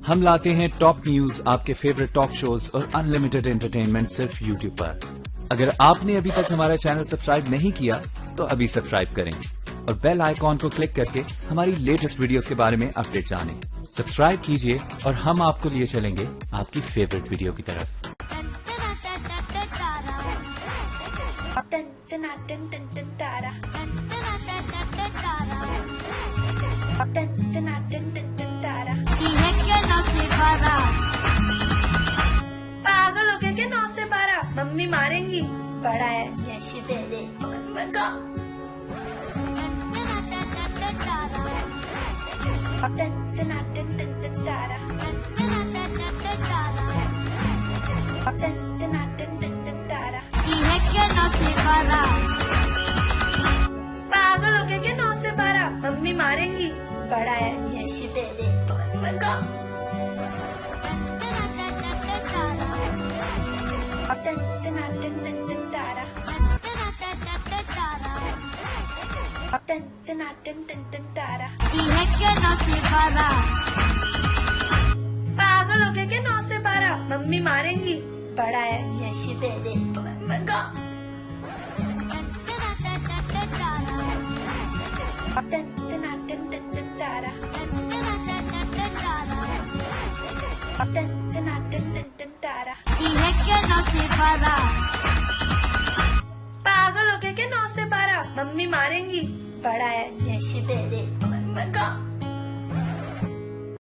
हम लाते हैं top news, आपके फेवरेट टॉक शोज और अनलिमिटेड एंटरटेनमेंट सिर्फ यूट्यूब पर। अगर आपने अभी तक हमारा चैनल सब्सक्राइब नहीं किया तो अभी सब्सक्राइब करें और बेल आइकॉन को क्लिक करके हमारी लेटेस्ट वीडियोस के बारे में अपडेट जानें। सब्सक्राइब कीजिए और हम आपको लिए चलेंगे आपकी फेवरेट वीडियो की तरफ। पागल हो गए क्या 9 से 12? मम्मी मारेंगी, बड़ा है जैसे पहले। पागल हो गए क्या 9 से 12? मम्मी मारेंगी, बड़ा है जैसे पहले। पागल हो गए क्या 9 से 12? मम्मी मारेंगी, बड़ा है जैसे पहले। पागल हो गए क्या 9 से 12? मम्मी मारेंगी, बड़ा है जैसे पहले।